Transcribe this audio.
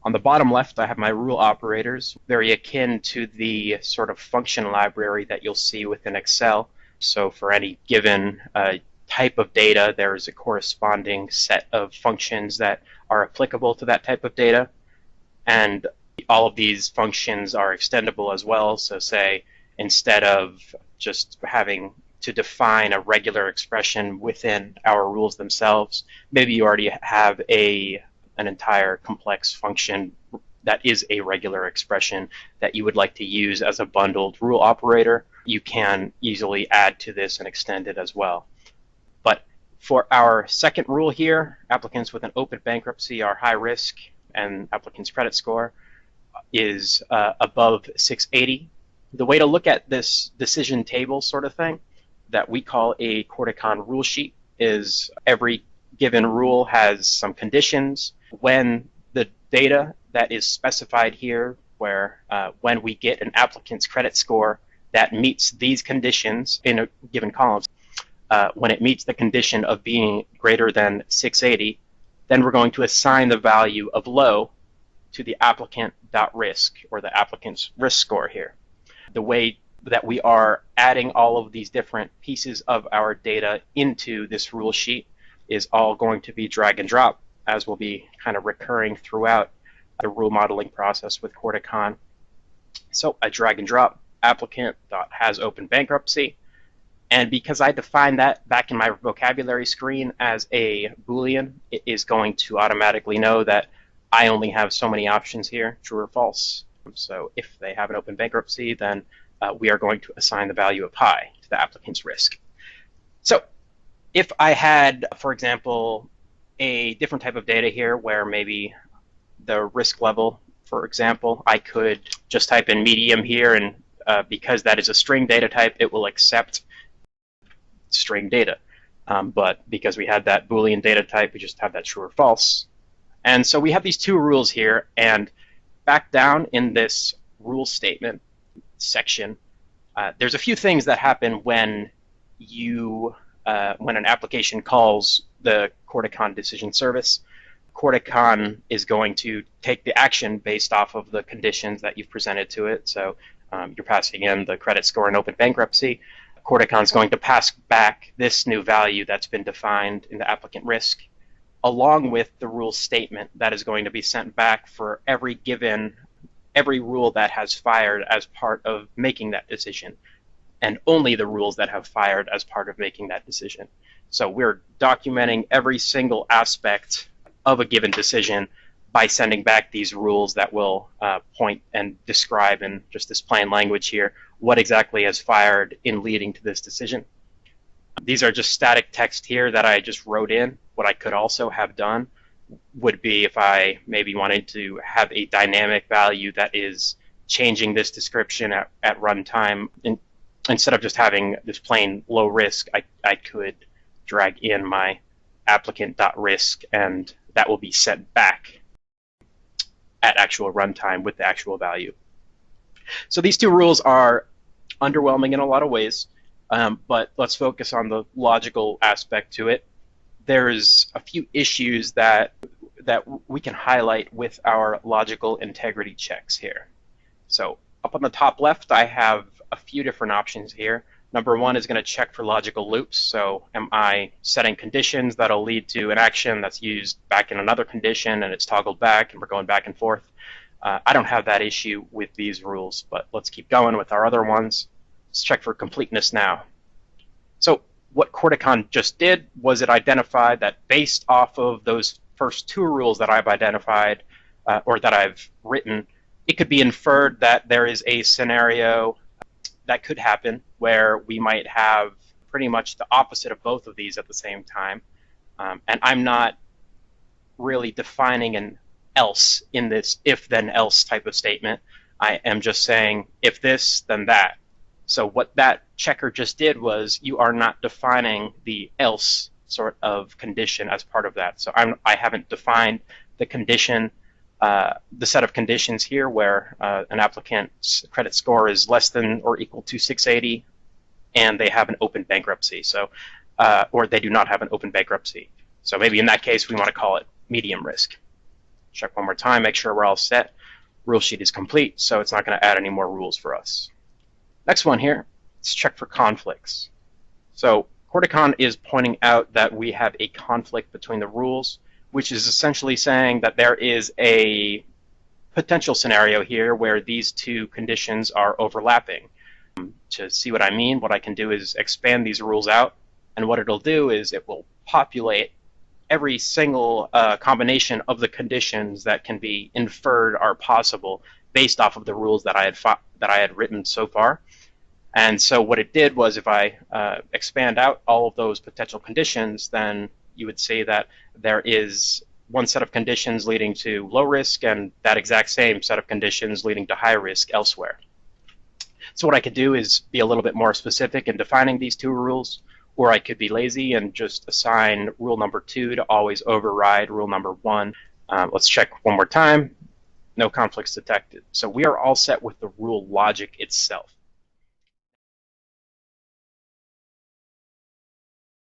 On the bottom left, I have my rule operators, very akin to the sort of function library that you'll see within Excel. So for any given type of data, there is a corresponding set of functions that are applicable to that type of data. And all of these functions are extendable as well. So say, instead of just having to define a regular expression within our rules themselves, maybe you already have an entire complex function that is a regular expression that you would like to use as a bundled rule operator. You can easily add to this and extend it as well. But for our second rule here, applicants with an open bankruptcy are high risk and applicant's credit score is above 680. The way to look at this decision table sort of thing that we call a Corticon rule sheet is every given rule has some conditions. When the data that is specified here, where when we get an applicant's credit score that meets these conditions in a given column, when it meets the condition of being greater than 680, then we're going to assign the value of low to the applicant.risk, or the applicant's risk score here. The way that we are adding all of these different pieces of our data into this rule sheet is all going to be drag and drop, as will be kind of recurring throughout the rule modeling process with Corticon. So I drag and drop applicant.has open bankruptcy. And because I defined that back in my vocabulary screen as a Boolean, it is going to automatically know that I only have so many options here, true or false. So if they have an open bankruptcy, then we are going to assign the value of high to the applicant's risk. So if I had, for example, a different type of data here where maybe the risk level, for example, I could just type in medium here, and because that is a string data type, it will accept string data. But because we had that Boolean data type, we just have that true or false. And so we have these two rules here, and back down in this rule statement section, there's a few things that happen when an application calls the Corticon decision service. Corticon is going to take the action based off of the conditions that you've presented to it. So you're passing in the credit score and open bankruptcy. Corticon is going to pass back this new value that's been defined in the applicant risk, along with the rule statement that is going to be sent back for every rule that has fired as part of making that decision, and only the rules that have fired as part of making that decision. So we're documenting every single aspect of a given decision by sending back these rules that will point and describe in just this plain language here what exactly has fired in leading to this decision. These are just static text here that I just wrote in. What I could also have done would be if I maybe wanted to have a dynamic value that is changing this description at runtime. Instead of just having this plain low risk, I could drag in my applicant.risk, and that will be sent back at actual runtime with the actual value. So these two rules are underwhelming in a lot of ways, but let's focus on the logical aspect to it. There's a few issues that we can highlight with our logical integrity checks here. So up on the top left, I have a few different options here. Number one is going to check for logical loops. So am I setting conditions that'll lead to an action that's used back in another condition and it's toggled back and we're going back and forth? I don't have that issue with these rules, but let's keep going with our other ones. Let's check for completeness now. So what Corticon just did was it identified that based off of those first two rules that I've identified or that I've written, it could be inferred that there is a scenario that could happen where we might have pretty much the opposite of both of these at the same time. And I'm not really defining an else in this if then else type of statement. I am just saying if this then that. So what that checker just did was you are not defining the else sort of condition as part of that. So I haven't defined the condition, the set of conditions here where an applicant's credit score is less than or equal to 680 and they have an open bankruptcy. So, or they do not have an open bankruptcy. So maybe in that case we want to call it medium risk. Check one more time, make sure we're all set. Rule sheet is complete, so it's not going to add any more rules for us. Next one here, let's check for conflicts. So Corticon is pointing out that we have a conflict between the rules, which is essentially saying that there is a potential scenario here where these two conditions are overlapping. To see what I mean, what I can do is expand these rules out, and what it'll do is it will populate every single combination of the conditions that can be inferred are possible based off of the rules that I had written so far. And so what it did was, if I expand out all of those potential conditions, then you would say that there is one set of conditions leading to low risk and that exact same set of conditions leading to high risk elsewhere. So what I could do is be a little bit more specific in defining these two rules, or I could be lazy and just assign rule number 2 to always override rule number 1. Let's check one more time. No conflicts detected. So we are all set with the rule logic itself.